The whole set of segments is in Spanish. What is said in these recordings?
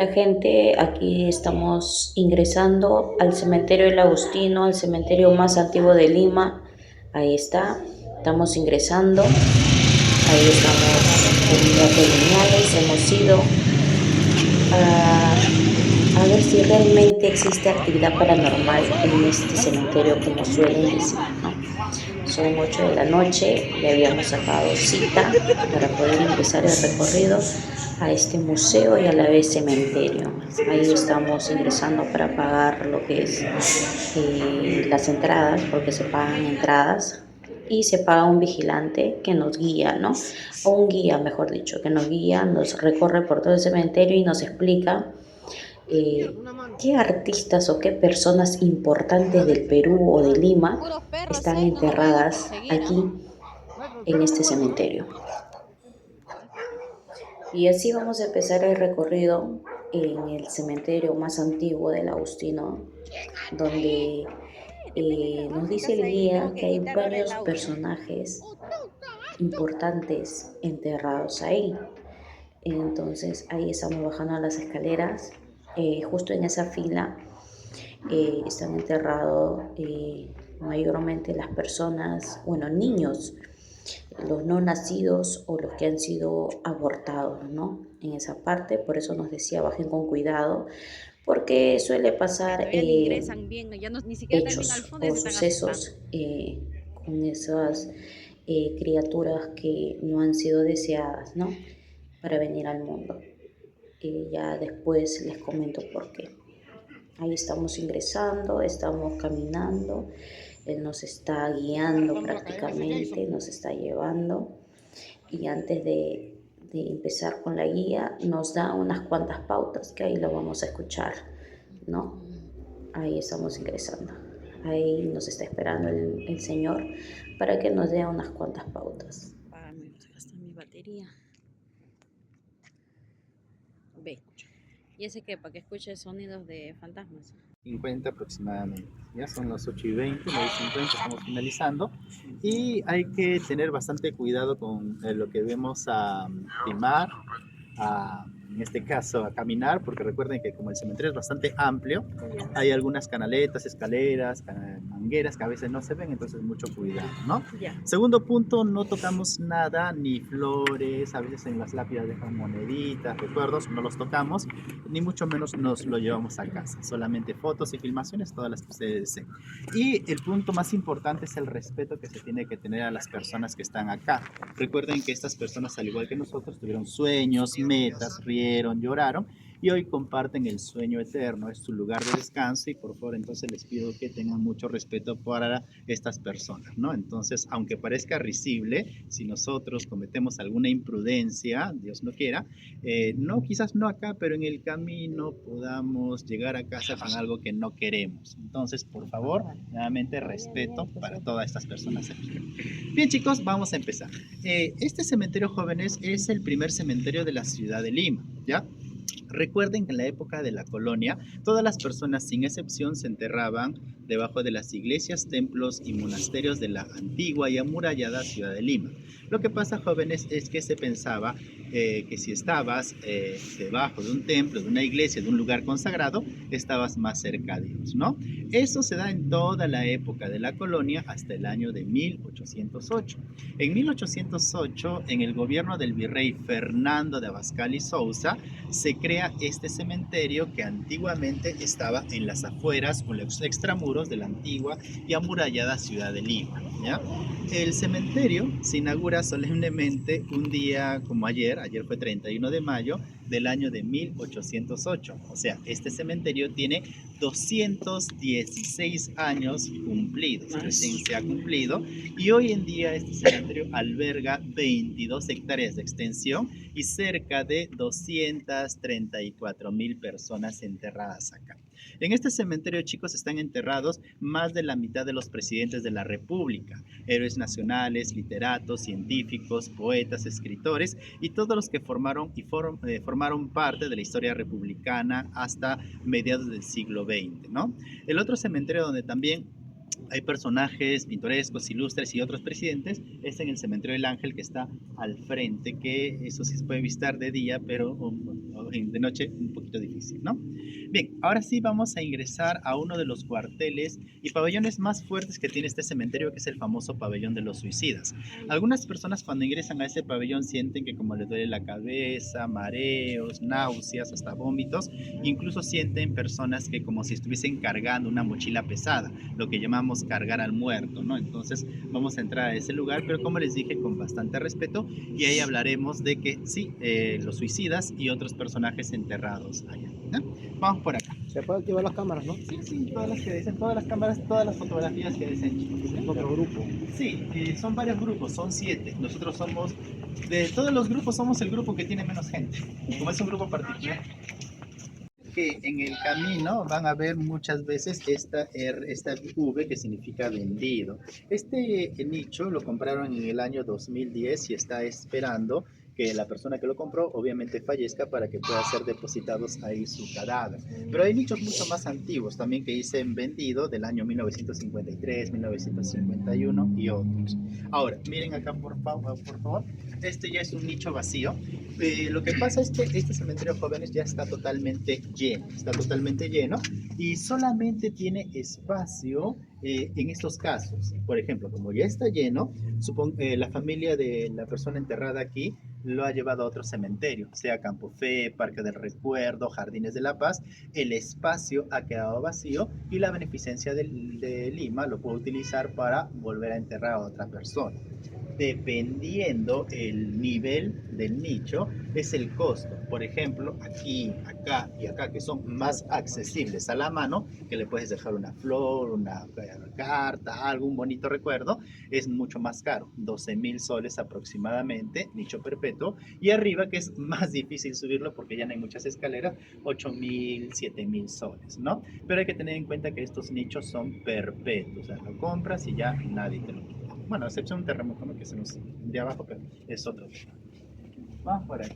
Hola gente, aquí estamos ingresando al cementerio del Agustino, al cementerio más antiguo de Lima. Ahí está, estamos ingresando, ahí estamos en las hemos ido a ver si realmente existe actividad paranormal en este cementerio como suelen decir, ¿no? Son 8 de la noche, ya habíamos sacado cita para poder ingresar el recorrido a este museo y a la vez cementerio. Ahí estamos ingresando para pagar lo que es las entradas, porque se pagan entradas y se paga un vigilante que nos guía, ¿no? O un guía, mejor dicho, que nos guía, nos recorre por todo el cementerio y nos explica eh, qué artistas o qué personas importantes del Perú o de Lima Puros perros están secos nos van a enterradas perseguir, ¿ah? aquí en este cementerio. Y así vamos a empezar el recorrido en el cementerio más antiguo del Agustino, donde nos dice el Y tengo guía que que hay quitar ahora el varios audio. personajes importantes enterrados ahí. Entonces ahí estamos bajando las escaleras. Justo en esa fila están enterrados mayormente las personas, bueno, niños, los no nacidos o los que han sido abortados, ¿no? En esa parte, por eso nos decía bajen con cuidado, porque suele Que pasar todavía ni ingresan bien, ya no, ni siquiera están bien al hechos fondo y ya o se están asustando. sucesos con esas criaturas que no han sido deseadas, ¿no? Para venir al mundo. Ya después les comento por qué. Ahí estamos ingresando, estamos caminando, él nos está guiando prácticamente, nos está llevando y antes de empezar con la guía nos da unas cuantas pautas que ahí lo vamos a escuchar, ¿no? Ahí estamos ingresando. Ahí nos está esperando el Señor para que nos dé unas cuantas pautas. Apágame, se gasta mi batería. Ve. ¿Y ese qué? Para que escuche sonidos de fantasmas. 50 aproximadamente. Ya son las 8:20, 9:50, estamos finalizando. Y hay que tener bastante cuidado con lo que vemos a filmar, en este caso a caminar, porque recuerden que como el cementerio es bastante amplio, hay algunas canaletas, escaleras, mangueras que a veces no se ven, entonces mucho cuidado, ¿no? Ya. Segundo punto, no tocamos nada, ni flores, a veces en las lápidas dejan moneditas, recuerdos, no los tocamos, ni mucho menos nos lo llevamos a casa, solamente fotos y filmaciones, todas las que ustedes deseen. Y el punto más importante es el respeto que se tiene que tener a las personas que están acá. Recuerden que estas personas, al igual que nosotros, tuvieron sueños, metas, rieron, lloraron y hoy comparten el sueño eterno, es su lugar de descanso y por favor entonces les pido que tengan mucho respeto para estas personas, ¿no? Entonces, aunque parezca risible, si nosotros cometemos alguna imprudencia, Dios no quiera, no, quizás no acá, pero en el camino podamos llegar a casa con algo que no queremos. Entonces, por favor, nuevamente respeto para todas estas personas aquí. Bien chicos, vamos a empezar. Este cementerio, jóvenes, es el primer cementerio de la ciudad de Lima, ¿ya? Recuerden que en la época de la colonia, todas las personas sin excepción se enterraban debajo de las iglesias, templos y monasterios de la antigua y amurallada ciudad de Lima. Lo que pasa, jóvenes, es que se pensaba que si estabas debajo de un templo, de una iglesia, de un lugar consagrado, estabas más cerca a Dios, ¿no? Eso se da en toda la época de la colonia hasta el año de 1808. En 1808, en el gobierno del virrey Fernando de Abascal y Sousa, se crea este cementerio que antiguamente estaba en las afueras o los extramuros de la antigua y amurallada ciudad de Lima, ¿ya? El cementerio se inaugura solemnemente un día como ayer fue 31 de mayo del año de 1808. O sea, este cementerio tiene 216 años cumplidos, recién se ha cumplido, y hoy en día este cementerio alberga 22 hectáreas de extensión y cerca de 234,000 personas enterradas acá. En este cementerio, chicos, están enterrados más de la mitad de los presidentes de la República, héroes nacionales, literatos, científicos, poetas, escritores y todos los que formaron parte de la historia republicana hasta mediados del siglo XX, ¿no? El otro cementerio donde también hay personajes pintorescos, ilustres y otros presidentes, es en el Cementerio del Ángel que está al frente, que eso sí se puede visitar de día, pero pero de noche un poquito difícil, ¿no? Bien, ahora sí vamos a ingresar a uno de los cuarteles y pabellones más fuertes que tiene este cementerio, que es el famoso pabellón de los suicidas. Algunas personas cuando ingresan a ese pabellón sienten que como les duele la cabeza, mareos, náuseas, hasta vómitos, incluso sienten personas que como si estuviesen cargando una mochila pesada, lo que llamamos cargar al muerto, ¿no? Entonces vamos a entrar a ese lugar, pero como les dije, con bastante respeto, y ahí hablaremos de que sí, los suicidas y otros personajes enterrados allá, ¿no? Vamos por acá. Se puede activar las cámaras, ¿no? Sí, sí, todas las que dicen, todas las cámaras, todas las fotografías que dicen, chicos. Es otro grupo. Sí, son varios grupos, son 7. Nosotros somos, de todos los grupos, somos el grupo que tiene menos gente. Como es un grupo particular, que en el camino van a ver muchas veces esta V que significa vendido. Este nicho lo compraron en el año 2010 y está esperando que la persona que lo compró obviamente fallezca para que pueda ser depositados ahí su cadáver. Pero hay nichos mucho más antiguos también que dicen vendido del año 1953, 1951 y otros. Ahora, miren acá por favor, este ya es un nicho vacío. Lo que pasa es que este cementerio jóvenes ya está totalmente lleno y solamente tiene espacio en estos casos. Por ejemplo, como ya está lleno, la familia de la persona enterrada aquí lo ha llevado a otro cementerio, sea Campo Fe, Parque del Recuerdo, Jardines de la Paz. El espacio ha quedado vacío y la beneficencia de Lima lo puede utilizar para volver a enterrar a otra persona. Dependiendo el nivel del nicho, es el costo. Por ejemplo, aquí, acá y acá, que son más accesibles a la mano, que le puedes dejar una flor, una carta, algún bonito recuerdo, es mucho más caro, 12.000 soles aproximadamente, nicho perpetuo. Y arriba, que es más difícil subirlo porque ya no hay muchas escaleras, 8.000, 7.000 soles, ¿no? Pero hay que tener en cuenta que estos nichos son perpetuos, o sea, lo compras y ya nadie te lo quita. Bueno, a excepción de un terremoto, ¿no? Que se nos de abajo, pero es otro tema. Vamos por acá.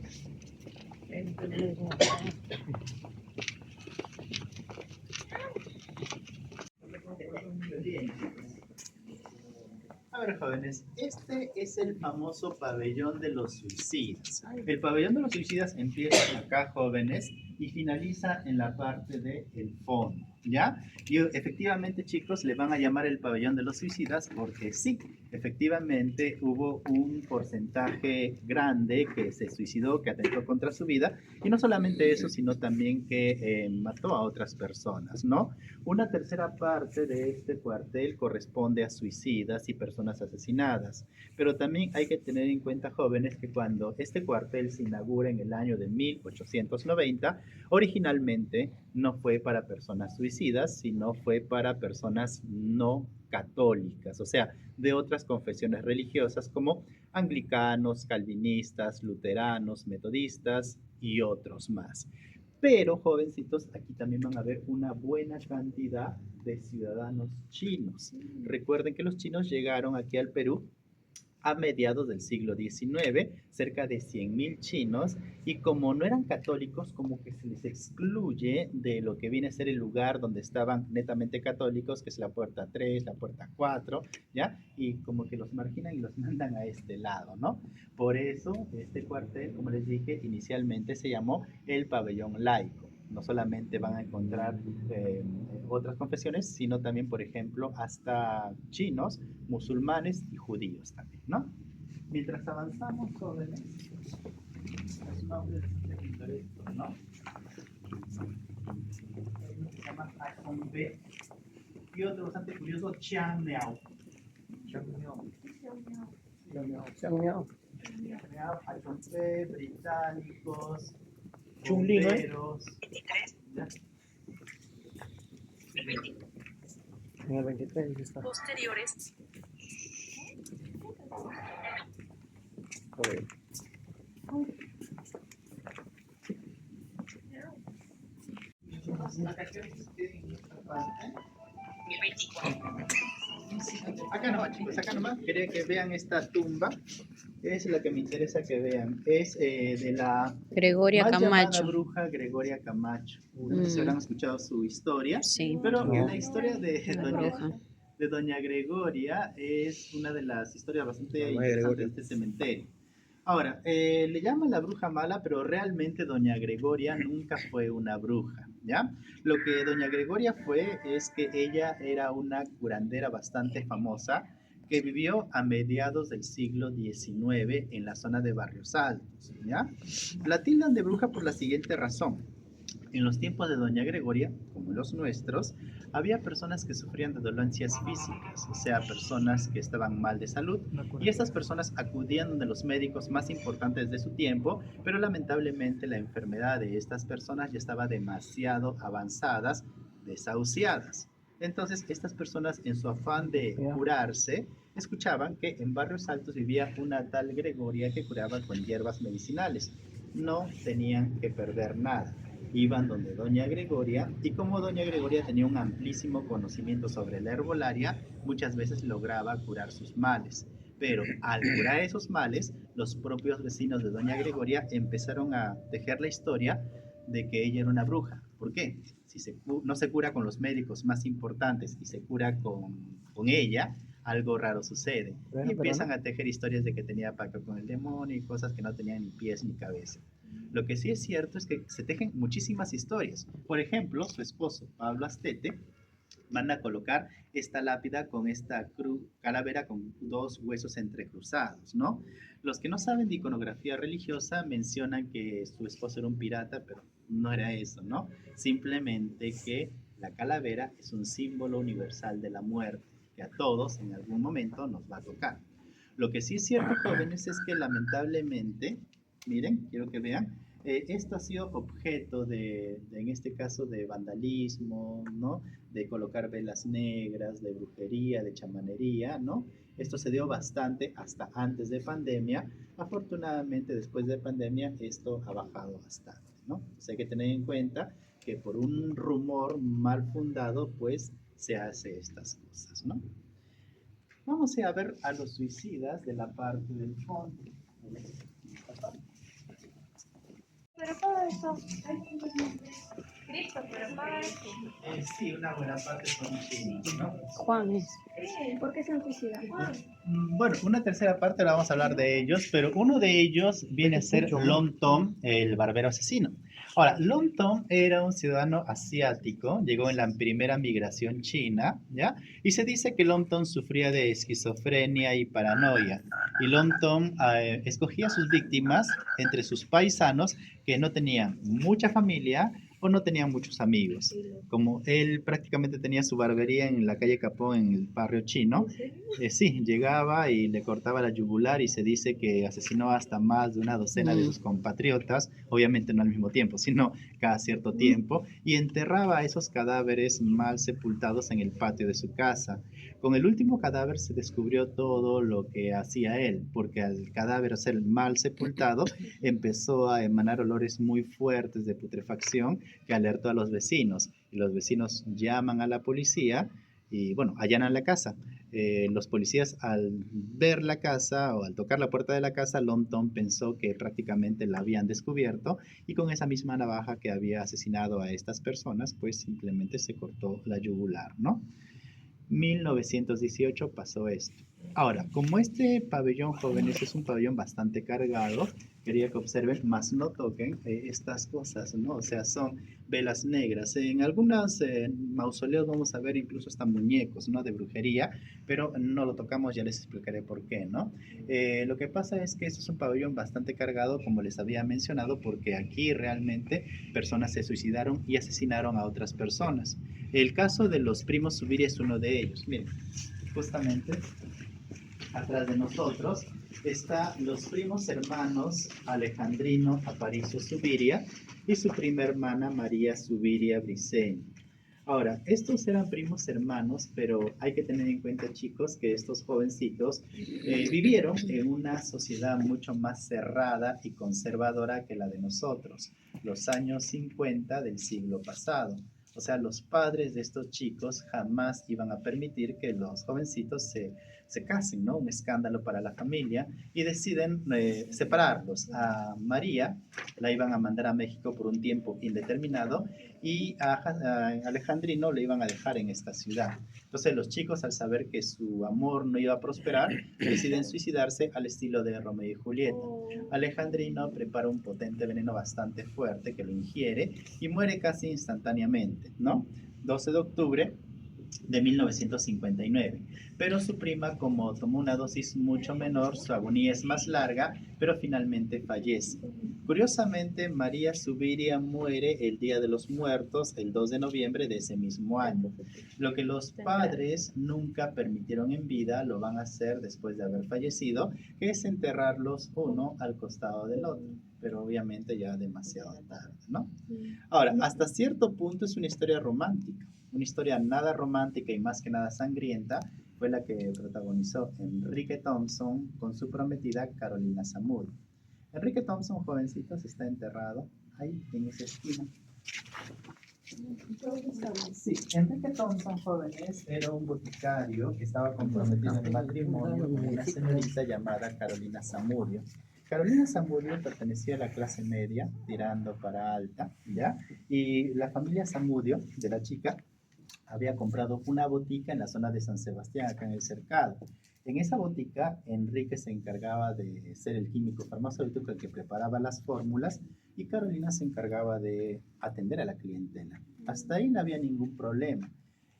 A ver, jóvenes, este es el famoso pabellón de los suicidas. El pabellón de los suicidas empieza acá, jóvenes, y finaliza en la parte del fondo, ¿ya? Y efectivamente, chicos, le van a llamar el pabellón de los suicidas porque sí, efectivamente hubo un porcentaje grande que se suicidó, que atentó contra su vida, y no solamente eso, sino también que mató a otras personas, ¿no? Una tercera parte de este cuartel corresponde a suicidas y personas asesinadas, pero también hay que tener en cuenta, jóvenes, que cuando este cuartel se inaugura en el año de 1890, originalmente no fue para personas suicidas, sino fue para personas no católicas, o sea, de otras confesiones religiosas como anglicanos, calvinistas, luteranos, metodistas y otros más. Pero, jovencitos, aquí también van a ver una buena cantidad de ciudadanos chinos. Recuerden que los chinos llegaron aquí al Perú a mediados del siglo XIX, cerca de 100.000 chinos, y como no eran católicos, como que se les excluye de lo que viene a ser el lugar donde estaban netamente católicos, que es la puerta 3, la puerta 4, ¿ya? Y como que los marginan y los mandan a este lado, ¿no? Por eso, este cuartel, como les dije, inicialmente se llamó el pabellón laico. No solamente van a encontrar otras confesiones, sino también, por ejemplo, hasta chinos, musulmanes y judíos también, ¿no? Mientras avanzamos, jóvenes, los nombres pintorescos, ¿no? Hay uno que se llama Achombe y otro bastante curioso, Chiang Miao. Achombe, británicos, bomberos. ¿Ya? En el 23 está. Posteriores. Acá nomás, chicos, acá nomás. Quería que vean esta tumba. Es la que me interesa que vean. Es de la Gregoria mal llamada Camacho. bruja Gregoria Camacho. No sé si habrán escuchado su historia. Sí, Pero No. la historia la bruja. de doña Gregoria es una de las historias bastante Mamá de interesantes de Gregoria. este cementerio. Ahora, le llaman la bruja mala, pero realmente doña Gregoria nunca fue una bruja, ¿ya? Lo que doña Gregoria fue es que ella era una curandera bastante famosa que vivió a mediados del siglo XIX en la zona de Barrios Altos, ¿ya? La tildan de bruja por la siguiente razón. En los tiempos de doña Gregoria, como los nuestros, había personas que sufrían de dolencias físicas, o sea, personas que estaban mal de salud, y estas personas acudían de los médicos más importantes de su tiempo, pero lamentablemente la enfermedad de estas personas ya estaba demasiado avanzadas, desahuciadas. Entonces, estas personas, en su afán de curarse, escuchaban que en Barrios Altos vivía una tal Gregoria que curaba con hierbas medicinales. No tenían que perder nada. Iban donde doña Gregoria, y como doña Gregoria tenía un amplísimo conocimiento sobre la herbolaria, muchas veces lograba curar sus males. Pero al curar esos males, los propios vecinos de doña Gregoria empezaron a tejer la historia de que ella era una bruja. ¿Por qué? Si no se cura con los médicos más importantes y se cura con ella, algo raro sucede. Bueno, Y pero no. empiezan a tejer historias de que tenía pacto con el demonio y cosas que no tenían ni pies ni cabeza. Lo que sí es cierto es que se tejen muchísimas historias. Por ejemplo, su esposo, Pablo Astete, manda a colocar esta lápida con esta calavera con dos huesos entrecruzados, ¿no? Los que no saben de iconografía religiosa mencionan que su esposo era un pirata, pero no era eso, ¿no? Simplemente que la calavera es un símbolo universal de la muerte, que a todos en algún momento nos va a tocar. Lo que sí es cierto, jóvenes, es que lamentablemente, miren, quiero que vean, esto ha sido objeto en este caso, de vandalismo, ¿no? De colocar velas negras, de brujería, de chamanería, ¿no? Esto se dio bastante hasta antes de pandemia. Afortunadamente, después de pandemia, esto ha bajado bastante, ¿no? O sea, hay que tener en cuenta que por un rumor mal fundado, pues se hace estas cosas, ¿no? Vamos a ver a los suicidas de la parte del fondo. Pero todo eso, Cristo, pero todo eso. Sí, una buena parte son chinos, ¿no? Juan es. Sí, ¿por qué se han suicidado? Bueno, una tercera parte la vamos a hablar de ellos, pero uno de ellos viene a ser Lon Tom, el barbero asesino. Ahora, Lon Tom era un ciudadano asiático, llegó en la primera migración china, ¿ya? Y se dice que Lon Tom sufría de esquizofrenia y paranoia. Y Lon Tom escogía a sus víctimas entre sus paisanos que no tenían mucha familia o no tenían muchos amigos. Como él prácticamente tenía su barbería en la calle Capón, en el barrio chino, sí, llegaba y le cortaba la yugular, y se dice que asesinó hasta más de una docena de sus compatriotas, obviamente no al mismo tiempo, sino cada cierto tiempo, y enterraba a esos cadáveres mal sepultados en el patio de su casa. Con el último cadáver se descubrió todo lo que hacía él, porque al cadáver ser mal sepultado empezó a emanar olores muy fuertes de putrefacción que alertó a los vecinos, y los vecinos llaman a la policía y bueno, allanan la casa. Los policías, al ver la casa o al tocar la puerta de la casa, Lon Tom pensó que prácticamente la habían descubierto, y con esa misma navaja que había asesinado a estas personas, pues simplemente se cortó la yugular, ¿no? 1918 pasó esto. Ahora, como este pabellón, jóvenes, es un pabellón bastante cargado, quería que observen, más no toquen estas cosas, ¿no? O sea, son velas negras. En algunos mausoleos vamos a ver incluso hasta muñecos, ¿no? De brujería, pero no lo tocamos, ya les explicaré por qué, ¿no? Lo que pasa es que esto es un pabellón bastante cargado, como les había mencionado, porque aquí realmente personas se suicidaron y asesinaron a otras personas. El caso de los primos Zubiri es uno de ellos. Miren, justamente atrás de nosotros está los primos hermanos Alejandrino Aparicio Zuviria y su prima hermana María Zuviria Briceño. Ahora, estos eran primos hermanos, pero hay que tener en cuenta, chicos, que estos jovencitos vivieron en una sociedad mucho más cerrada y conservadora que la de nosotros, los años 50 del siglo pasado. O sea, los padres de estos chicos jamás iban a permitir que los jovencitos se se casen, ¿no? Un escándalo para la familia y deciden separarlos. A María la iban a mandar a México por un tiempo indeterminado y a Alejandrino le iban a dejar en esta ciudad. Entonces los chicos, al saber que su amor no iba a prosperar, deciden suicidarse al estilo de Romeo y Julieta. Alejandrino prepara un potente veneno bastante fuerte que lo ingiere y muere casi instantáneamente, ¿no? 12 de octubre de 1959. Pero su prima, como tomó una dosis mucho menor, su agonía es más larga, pero finalmente fallece. Curiosamente, María Zuviria muere el Día de los Muertos, el 2 de noviembre de ese mismo año. Lo que los padres nunca permitieron en vida, lo van a hacer después de haber fallecido, que es enterrarlos uno al costado del otro. Pero obviamente ya demasiado tarde, ¿no? Ahora, hasta cierto punto es una historia romántica. Una historia nada romántica y más que nada sangrienta fue la que protagonizó Enrique Thompson con su prometida Carolina Zamudio. Enrique Thompson, jovencito, está enterrado ahí en esa esquina. Sí, Enrique Thompson, jóvenes, era un boticario que estaba comprometido en matrimonio con una señorita llamada Carolina Zamudio. Carolina Zamudio pertenecía a la clase media, tirando para alta, ¿ya? Y la familia Zamudio, de la chica, había comprado una botica en la zona de San Sebastián, acá en el Cercado. En esa botica, Enrique se encargaba de ser el químico farmacéutico, el que preparaba las fórmulas, y Carolina se encargaba de atender a la clientela. Hasta ahí no había ningún problema.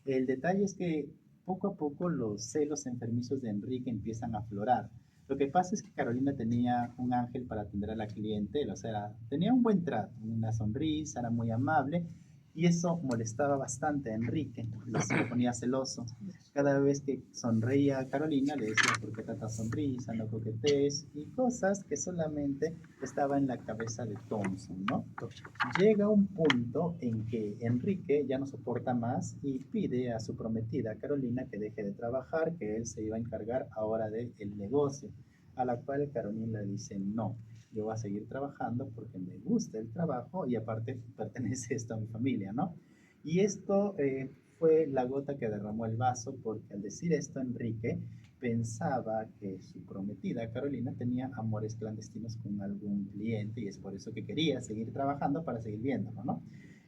El detalle es que poco a poco los celos enfermizos de Enrique empiezan a aflorar. Lo que pasa es que Carolina tenía un ángel para atender a la clientela, o sea, tenía un buen trato, una sonrisa, era muy amable, y eso molestaba bastante a Enrique, se ponía celoso. Cada vez que sonreía Carolina le decía, ¿por qué tanta sonrisa? No coquetees, y cosas que solamente estaba en la cabeza de Thompson, ¿no? Llega un punto en que Enrique ya no soporta más y pide a su prometida Carolina que deje de trabajar, que él se iba a encargar ahora del negocio, a la cual Carolina le dice no. Yo voy a seguir trabajando porque me gusta el trabajo y aparte pertenece esto a mi familia, ¿no? Y esto fue la gota que derramó el vaso porque al decir esto Enrique pensaba que su prometida Carolina tenía amores clandestinos con algún cliente y es por eso que quería seguir trabajando para seguir viéndolo, ¿no?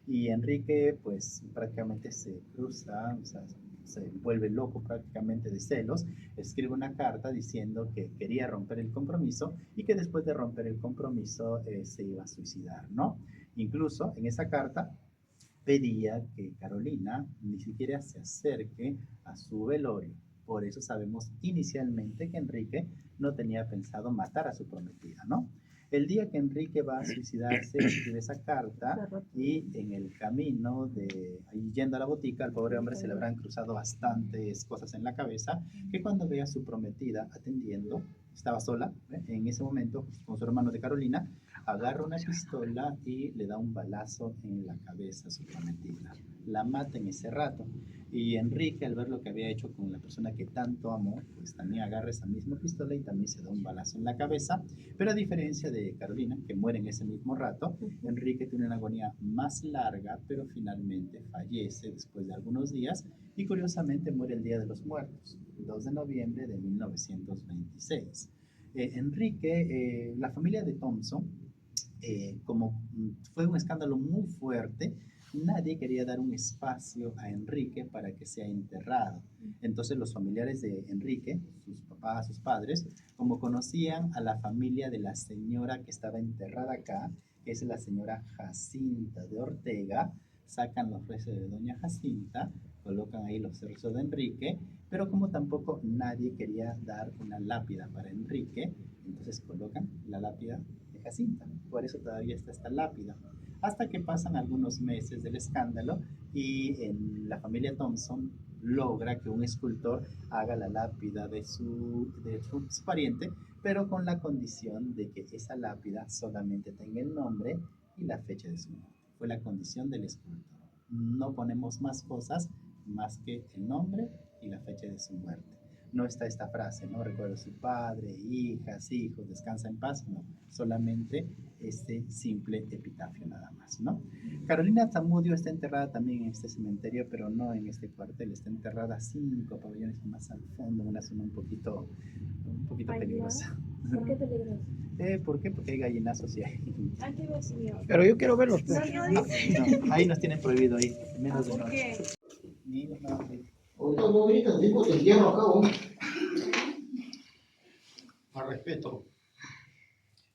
Y Enrique pues prácticamente se cruza, o sea, se vuelve loco prácticamente de celos, escribe una carta diciendo que quería romper el compromiso y que después de romper el compromiso se iba a suicidar, ¿no? Incluso en esa carta pedía que Carolina ni siquiera se acerque a su velorio. Por eso sabemos inicialmente que Enrique no tenía pensado matar a su prometida, ¿no? El día que Enrique va a suicidarse, escribe esa carta y en el camino de ahí yendo a la botica, al pobre hombre se le habrán cruzado bastantes cosas en la cabeza, que cuando ve a su prometida atendiendo, estaba sola, en ese momento con su hermano de Carolina, agarra una pistola y le da un balazo en la cabeza a su prometida. La mata en ese rato. Y Enrique, al ver lo que había hecho con la persona que tanto amó, pues también agarra esa misma pistola y también se da un balazo en la cabeza. Pero a diferencia de Carolina, que muere en ese mismo rato, Enrique tiene una agonía más larga, pero finalmente fallece después de algunos días y curiosamente muere el Día de los Muertos, el 2 de noviembre de 1926. La familia de Thompson, como fue un escándalo muy fuerte, nadie quería dar un espacio a Enrique para que sea enterrado. Entonces los familiares de Enrique, sus papás, sus padres, como conocían a la familia de la señora que estaba enterrada acá, que es la señora Jacinta de Ortega, sacan los restos de doña Jacinta, colocan ahí los restos de Enrique, pero como tampoco nadie quería dar una lápida para Enrique, entonces colocan la lápida de Jacinta. Por eso todavía está esta lápida. Hasta que pasan algunos meses del escándalo y la familia Thompson logra que un escultor haga la lápida de su pariente, pero con la condición de que esa lápida solamente tenga el nombre y la fecha de su muerte. Fue la condición del escultor. No ponemos más cosas más que el nombre y la fecha de su muerte. no está esta frase, no recuerdo su padre, hijas, hijos, descansa en paz, no, solamente este simple epitafio nada más, ¿no? Carolina Zamudio está enterrada también en este cementerio, pero no en este cuartel, está enterrada 5 pabellones más al fondo, en una zona un poquito Ay, peligrosa. ¿Por qué peligroso? ¿Por qué? Porque hay gallinazos y hay... Ay, qué vacío. Pero yo quiero verlos. Pues. No, dice. No, ahí nos tienen prohibido ir, menos de ¿Por noche. qué? Ni no, Ahorita no ahorita, tipo te entierro acá, hombre. Más respeto.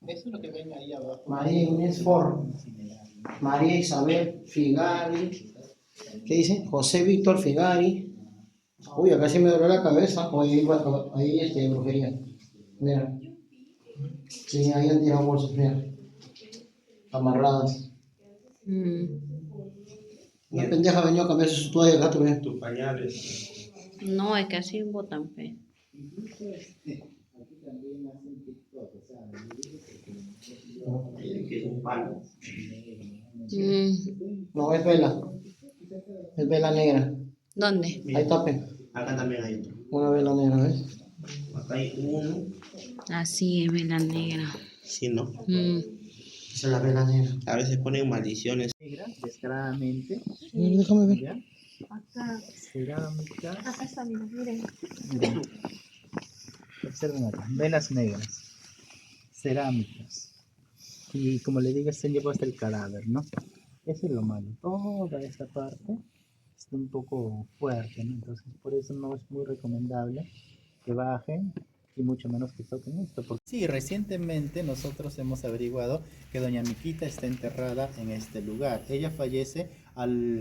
Eso es lo que ven ahí abajo. María Inés Ford, María Isabel Figari, ¿qué dice? José Víctor Figari. Uy, acá sí me duele la cabeza. Oye, ahí brujería. Mira. Sí, ahí han tirado bolsas, mira. Amarradas. Una pendeja venía a cambiarse su toalla acá, tú ves. Tus pañales. No, es que así botan fe. Que es un palo. No, es vela. Es vela negra. ¿Dónde? Ahí tape. Acá también hay otro. Una vela negra, ¿ves? Acá hay uno. Así es, vela negra. Sí, ¿no? Esa es la vela negra. A veces ponen maldiciones. Negra, descaradamente. Déjame ver. ¿Ya? Acá. Cerámicas. Acá está, miren. Miren. Observen acá, velas negras, cerámicas. Y como le digo, se llevó hasta el cadáver, ¿no? Eso es lo malo. Toda esta parte está un poco fuerte, ¿no? Entonces, por eso no es muy recomendable que bajen y mucho menos que toquen esto. Porque... Sí, recientemente nosotros hemos averiguado que doña Miquita está enterrada en este lugar. Ella fallece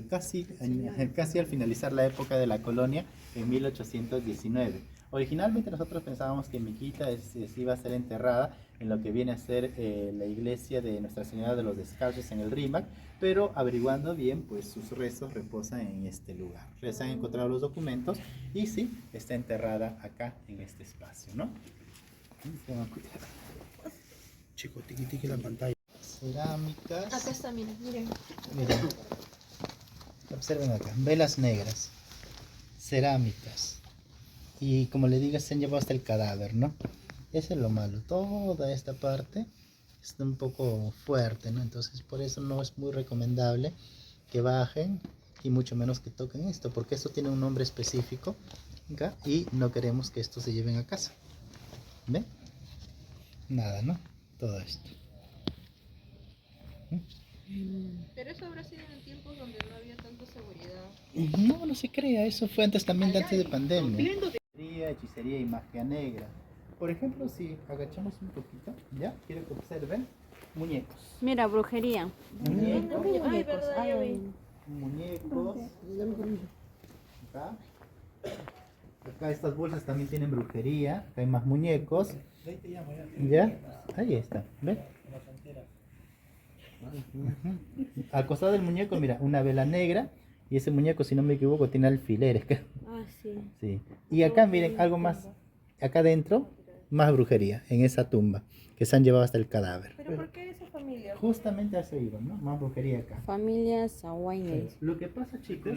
casi al finalizar la época de la colonia en 1819. Originalmente nosotros pensábamos que Miquita iba a ser enterrada en lo que viene a ser la iglesia de Nuestra Señora de los Descalzos en el Rímac, pero averiguando bien, pues sus restos reposan en este lugar. Les han encontrado los documentos y sí, está enterrada acá en este espacio, ¿no? Chico, tiqui tiqui la pantalla. Cerámicas. Acá está, miren. Miren, observen acá, velas negras, cerámicas. Y como le digo, se han llevado hasta el cadáver, ¿no? Eso es lo malo. Toda esta parte está un poco fuerte, ¿no? Entonces por eso no es muy recomendable que bajen y mucho menos que toquen esto, porque esto tiene un nombre específico acá y no queremos que esto se lleven a casa. ¿Ven? Nada, ¿no? Todo esto. Pero eso habrá sido en tiempos donde no había tanta seguridad. No, no se crea, eso fue antes también, antes de pandemia. Hechicería y magia negra. Por ejemplo, si agachamos un poquito, ¿ya? Quiero que observen muñecos. Mira, brujería. Muñecos, Ay, verdad, ya vi. muñecos. Acá. Acá estas bolsas también tienen brujería. Acá hay más muñecos. ¿Ya? Ahí está. ¿Ven? Al costado del muñeco, mira, una vela negra. Y ese muñeco, si no me equivoco, tiene alfileres. Ah, sí. Sí. Y acá, miren, algo más. Acá adentro, más brujería, en esa tumba, que se han llevado hasta el cadáver. ¿Pero por qué esa familia? Justamente a eso iba, ¿no? Más brujería acá. Familia Sawaines. Lo que pasa, chicos,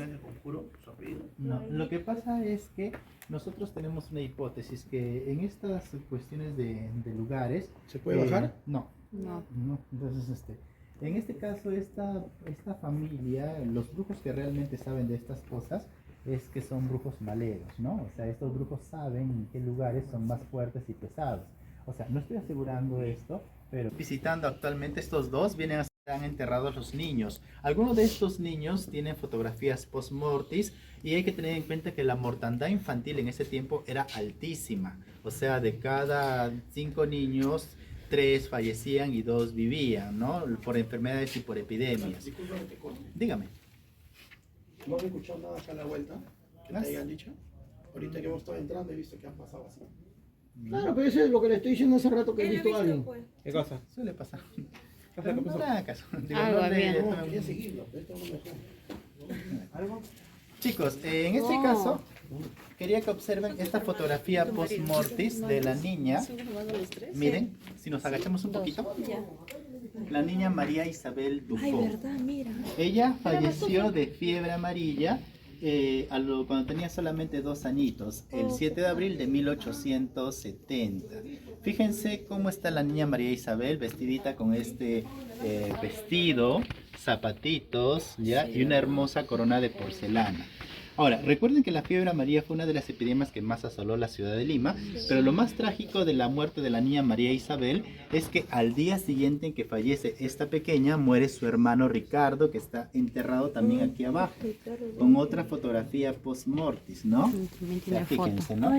no, lo que pasa es que nosotros tenemos una hipótesis que en estas cuestiones de lugares... ¿Se puede bajar? No. No. No, entonces, en este caso, esta familia, los brujos que realmente saben de estas cosas, es que son brujos maleros, ¿no? O sea, estos brujos saben en qué lugares son más fuertes y pesados. O sea, no estoy asegurando esto, pero visitando actualmente estos dos, vienen a ser enterrados los niños. Algunos de estos niños tienen fotografías post-mortis y hay que tener en cuenta que la mortandad infantil en ese tiempo era altísima. O sea, de cada 5 niños, 3 fallecían y 2 vivían, ¿no? Por enfermedades y por epidemias. Dígame. ¿No has escuchado nada acá a la vuelta? ¿Que te hayan dicho? Ahorita que hemos estado entrando he visto que han pasado así. Claro, pero eso es lo que le estoy diciendo hace rato que he visto a alguien. ¿Qué cosa? Suele pasar. ¿Qué Pero no pasó? le hagan caso. Digo, Algo no le- había. No, quería seguirlo, pero esto no me dejó. ¿Algo? Chicos, en este No. caso, quería que observen esta fotografía post-mortis de la niña. Miren, si nos agachamos un poquito. La niña María Isabel Dufo. Ay, verdad, mira. Ella falleció de fiebre amarilla cuando tenía solamente 2 añitos, el 7 de abril de 1870. Fíjense cómo está la niña María Isabel vestidita con este vestido, zapatitos, ¿ya? Y una hermosa corona de porcelana. Ahora, recuerden que la fiebre amarilla fue una de las epidemias que más asoló la ciudad de Lima, pero lo más trágico de la muerte de la niña María Isabel es que al día siguiente en que fallece esta pequeña, muere su hermano Ricardo, que está enterrado también aquí abajo, con otra fotografía post-mortis, ¿no? También O sea, tiene foto. fíjense, ¿no?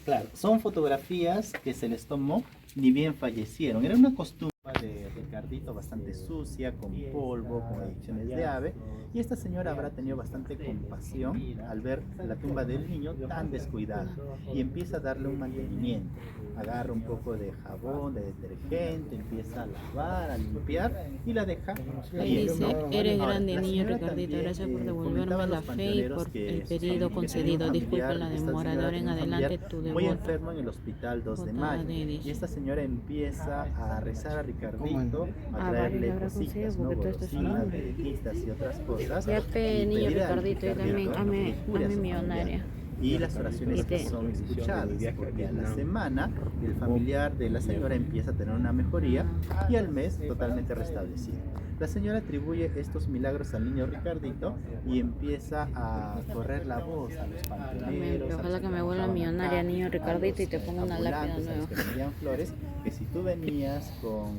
Claro, son fotografías que se les tomó ni bien fallecieron. Era una costumbre de Ricardito bastante sucia, con polvo, con adicciones de ave, y esta señora habrá tenido bastante compasión al ver la tumba del niño tan descuidada y empieza a darle un mantenimiento. Agarra un poco de jabón, de detergente, empieza a lavar, a limpiar y la deja Ahí bien, dice, ¿no? eres Ahora, grande la niño señora Ricardito, también, gracias por devolverme comentaba a la los fe y panteoneros por que el su pedido familia tenía un concedido. Disculpa familiar, la esta demora de señora ahora en tenía un adelante familiar tu muy devoto. enfermo en el hospital 2 de Botada mayo, de Edith. y esta señora empieza a rezar a Ricardito, a Ah, traerle vale, habrá cositas, conseguido ¿no? porque todo esto es un Golosinas, nombre. galletitas y otras cosas, Ya y pe, niño pedir al Ricardito, yo también, Ricardito hazme que cure a su millonaria. familiar. Y las oraciones que son escuchadas, porque a la semana el familiar de la señora empieza a tener una mejoría y al mes totalmente restablecido. La señora atribuye estos milagros al niño Ricardito y empieza a correr la voz a los panteoneros. Ojalá que me vuelva millonaria, niño Ricardito, y te ponga una lápida ambulantes, a los nueva. que le vendían flores, que si tú venías con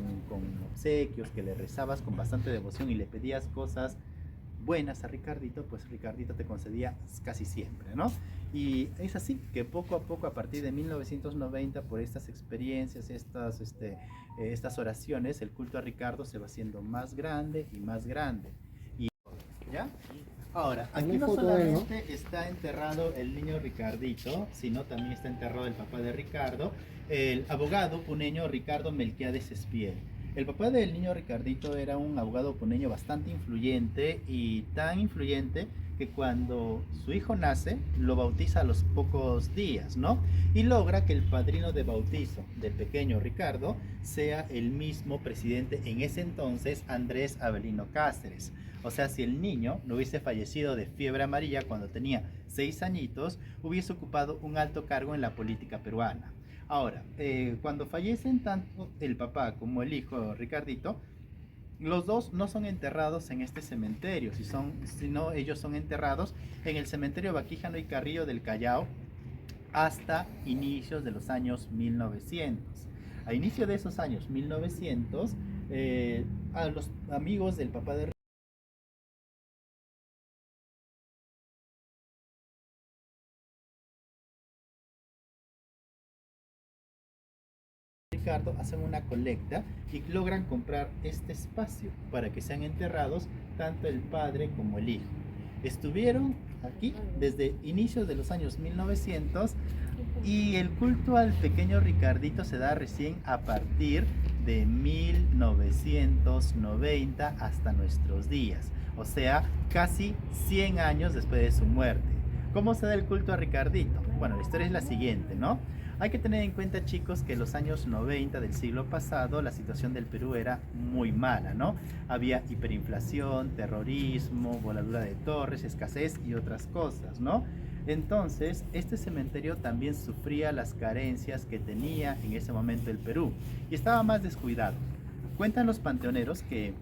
obsequios, que le rezabas con bastante devoción y le pedías cosas buenas a Ricardito, pues Ricardito te concedía casi siempre, ¿no? Y es así que poco a poco, a partir de 1990, por estas experiencias, estas oraciones, el culto a Ricardo se va haciendo más grande y más grande. Y, ¿ya? Ahora, aquí no solamente está enterrado el niño Ricardito, sino también está enterrado el papá de Ricardo, el abogado puneño Ricardo Melquiades Espiel. El papá del niño Ricardito era un abogado puneño bastante influyente, y tan influyente que cuando su hijo nace lo bautiza a los pocos días, ¿no? Y logra que el padrino de bautizo del pequeño Ricardo sea el mismo presidente en ese entonces, Andrés Avelino Cáceres. O sea, si el niño no hubiese fallecido de fiebre amarilla cuando tenía 6 añitos, hubiese ocupado un alto cargo en la política peruana. Ahora, cuando fallecen tanto el papá como el hijo Ricardito, los dos no son enterrados en este cementerio, sino ellos son enterrados en el cementerio Baquijano y Carrillo del Callao hasta inicios de los años 1900. A inicio de esos años 1900, a los amigos del papá de Ricardo hacen una colecta y logran comprar este espacio para que sean enterrados tanto el padre como el hijo. Estuvieron aquí desde inicios de los años 1900, y el culto al pequeño Ricardito se da recién a partir de 1990 hasta nuestros días, o sea, casi 100 años después de su muerte. ¿Cómo se da el culto a Ricardito? Bueno, la historia es la siguiente, ¿no? Hay que tener en cuenta, chicos, que en los años 90 del siglo pasado la situación del Perú era muy mala, ¿no? Había hiperinflación, terrorismo, voladura de torres, escasez y otras cosas, ¿no? Entonces, este cementerio también sufría las carencias que tenía en ese momento el Perú y estaba más descuidado. Cuentan los panteoneros que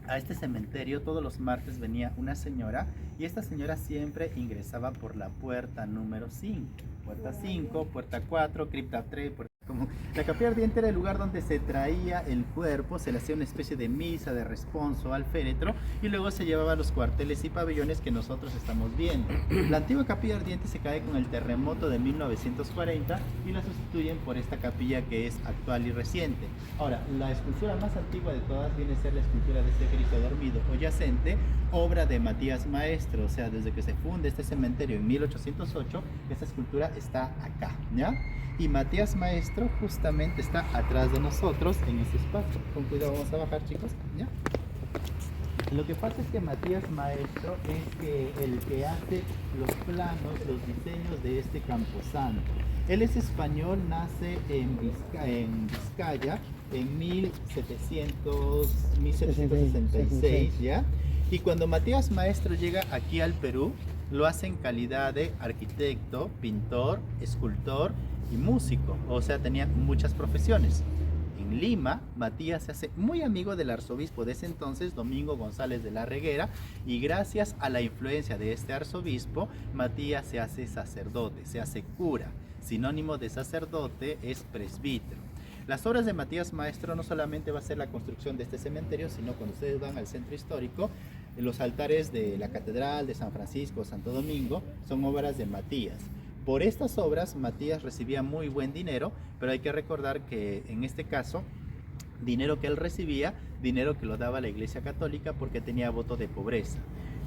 a este cementerio todos los martes venía una señora, y esta señora siempre ingresaba por la puerta número 5. Puerta 5, puerta 4, cripta 3, como la capilla ardiente era el lugar donde se traía el cuerpo, se le hacía una especie de misa de responso al féretro y luego se llevaba a los cuarteles y pabellones que nosotros estamos viendo. La antigua capilla ardiente se cae con el terremoto de 1940 y la sustituyen por esta capilla que es actual y reciente. Ahora, la escultura más antigua de todas viene a ser la escultura de este Cristo dormido o yacente, obra de Matías Maestro. O sea, desde que se funde este cementerio en 1808, esta escultura está acá, ¿ya? Y Matías Maestro justamente está atrás de nosotros en este espacio. Con cuidado, vamos a bajar, chicos, ¿ya? Lo que pasa es que Matías Maestro es el que hace los planos, los diseños de este camposanto. Él es español, nace en Vizcaya en 1766, ¿ya? Y cuando Matías Maestro llega aquí al Perú, lo hace en calidad de arquitecto, pintor, escultor y músico. O sea, tenía muchas profesiones. En Lima, Matías se hace muy amigo del arzobispo de ese entonces, Domingo González de la Reguera, y gracias a la influencia de este arzobispo, Matías se hace sacerdote, se hace cura. Sinónimo de sacerdote es presbítero. Las obras de Matías Maestro no solamente va a ser la construcción de este cementerio, sino cuando ustedes van al centro histórico, los altares de la Catedral de San Francisco, Santo Domingo, son obras de Matías. Por estas obras, Matías recibía muy buen dinero, pero hay que recordar que en este caso, dinero que él recibía, dinero que lo daba la Iglesia Católica porque tenía voto de pobreza.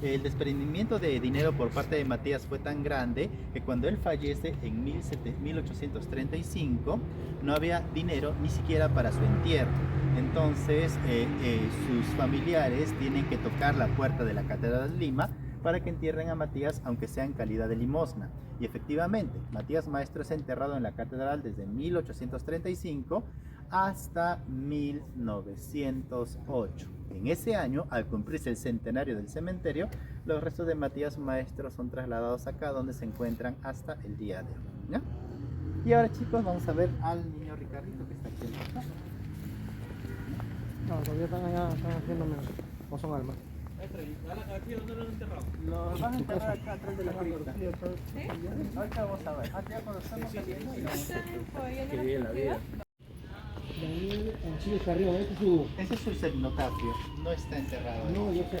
El desprendimiento de dinero por parte de Matías fue tan grande que cuando él fallece en 1835 no había dinero ni siquiera para su entierro. Entonces sus familiares tienen que tocar la puerta de la Catedral de Lima para que entierren a Matías, aunque sea en calidad de limosna. Y efectivamente, Matías Maestro es enterrado en la catedral desde 1835 hasta 1908. En ese año, al cumplirse el centenario del cementerio, los restos de Matías Maestro son trasladados acá, donde se encuentran hasta el día de hoy, ¿ya? Y ahora, chicos, vamos a ver al niño Ricardito que está aquí en la casa. No, todavía están allá, están haciendo menos. O son almas. Los van a enterrar acá atrás de la cripta. Ahorita vamos a ver. Ya cuando estamos saliendo, Qué bien la vida. Daniel Anchilles Carrión, este ese es su cenotafio, no está enterrado. No, yo sé.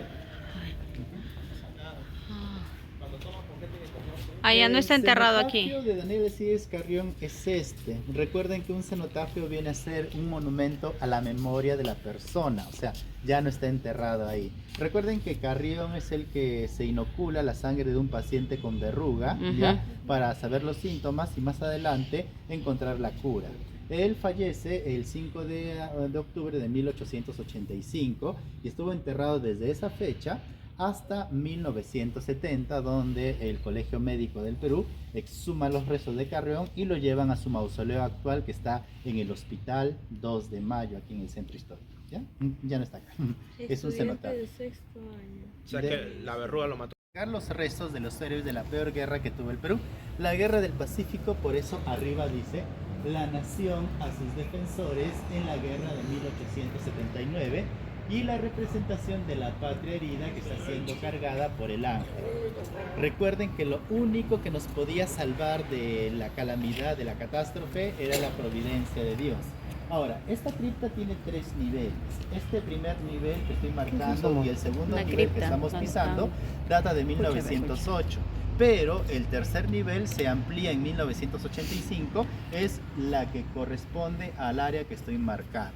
Ah, ya no está enterrado aquí. El cenotafio de Daniel Alcides Carrión es este. Recuerden que un cenotafio viene a ser un monumento a la memoria de la persona, o sea, ya no está enterrado ahí. Recuerden que Carrión es el que se inocula la sangre de un paciente con verruga, ¿ya? Para saber los síntomas y más adelante encontrar la cura. Él fallece el 5 de octubre de 1885 y estuvo enterrado desde esa fecha hasta 1970, donde el Colegio Médico del Perú exhuma los restos de Carrión y lo llevan a su mausoleo actual, que está en el Hospital 2 de Mayo, aquí en el centro histórico. ¿Ya? Ya no está acá. Es un cenotafio. O sea que la verruga lo mató. Los restos de los héroes de la peor guerra que tuvo el Perú, la Guerra del Pacífico. Por eso arriba dice: la nación a sus defensores en la guerra de 1879, y la representación de la patria herida que está siendo cargada por el ángel. Recuerden que lo único que nos podía salvar de la calamidad, de la catástrofe, era la providencia de Dios. Ahora, esta cripta tiene 3 niveles. Este primer nivel que estoy marcando y el segundo nivel que estamos pisando data de 1908. Pero el tercer nivel se amplía en 1985, es la que corresponde al área que estoy marcando.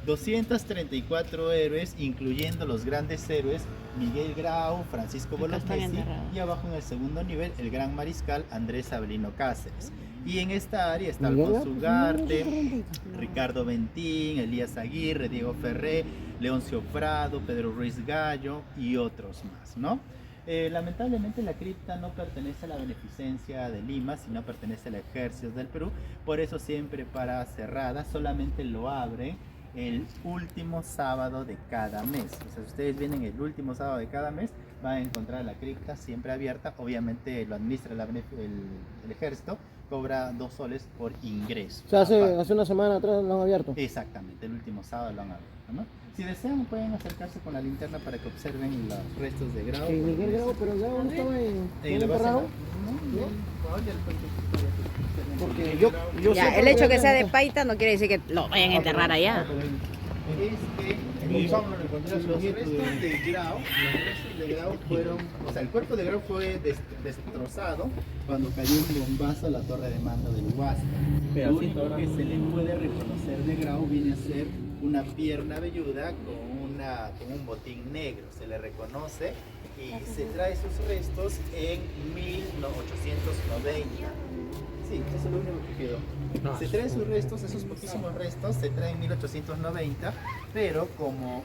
234 héroes, incluyendo los grandes héroes Miguel Grau, Francisco Bolognesi, y abajo en el segundo nivel el gran mariscal Andrés Avelino Cáceres. Y en esta área está Alfonso Ugarte, Ricardo Bentín, Elías Aguirre, Diego Ferré, Leoncio Prado, Pedro Ruiz Gallo y otros más, ¿no? Lamentablemente la cripta no pertenece a la beneficencia de Lima, sino pertenece al Ejército del Perú, por eso siempre para cerrada, solamente lo abre el último sábado de cada mes. O sea, si ustedes vienen el último sábado de cada mes, van a encontrar la cripta siempre abierta. Obviamente lo administra el ejército, cobra 2 soles por ingreso. O sea, hace una semana atrás lo han abierto. Exactamente, el último sábado lo han abierto, ¿no? Si desean pueden acercarse con la linterna para que observen los restos de Grau. Miguel Grau, pero Grau no estaba en la base. enterrado. Porque yo Ya, sé el por hecho qué que sea de está- Paita no quiere decir que lo vayan a enterrar allá. Es que los restos de Grau fueron, o sea, el cuerpo de Grau fue destrozado cuando cayó un bombazo a la torre de mando del Huáscar. Lo único que se le puede reconocer de Grau viene a ser una pierna velluda con un botín negro, se le reconoce, y se trae sus restos en 1890. Sí, eso es lo único que quedó. Se traen sus restos, esos poquísimos restos, se traen en 1890, pero como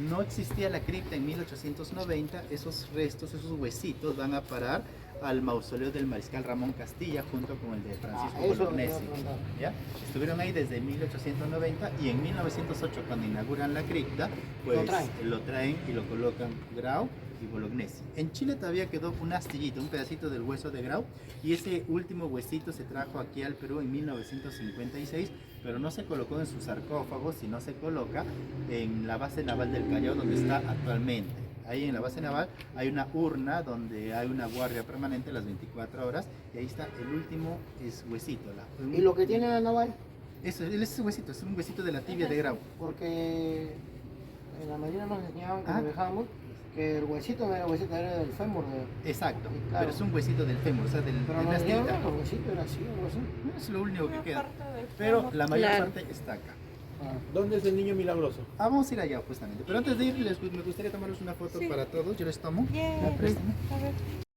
no existía la cripta en 1890, esos restos, esos huesitos van a parar al mausoleo del mariscal Ramón Castilla junto con el de Francisco eso es lo que Bolognesi. iba a preguntar. ¿Ya? Estuvieron ahí desde 1890 y en 1908 cuando inauguran la cripta, pues lo traen y lo colocan Grau y Bolognesi. En Chile todavía quedó una astillita, un pedacito del hueso de Grau, y ese último huesito se trajo aquí al Perú en 1956, pero no se colocó en su sarcófago, sino se coloca en la base naval del Callao, donde está actualmente. Ahí en la base naval hay una urna donde hay una guardia permanente las 24 horas, y ahí está el último huesito. ¿Y lo que tiene la naval? Ese huesito, es un huesito de la tibia de Grau. Porque en la mañana nos enseñaban Ah. cuando viajábamos que el huesito no era el huesito, era del fémur. Exacto, Claro. pero es un huesito del fémur, o sea, de Pero la nos enseñaban astillita. que el huesito era así, algo así. Es lo único que Una queda. parte del Pero fémur. la mayor Claro. parte está acá. ¿Dónde es el niño milagroso? Vamos a ir allá justamente. Pero antes de ir, me gustaría tomarles una foto para todos. Yo les tomo. Yeah. La préstame. A ver.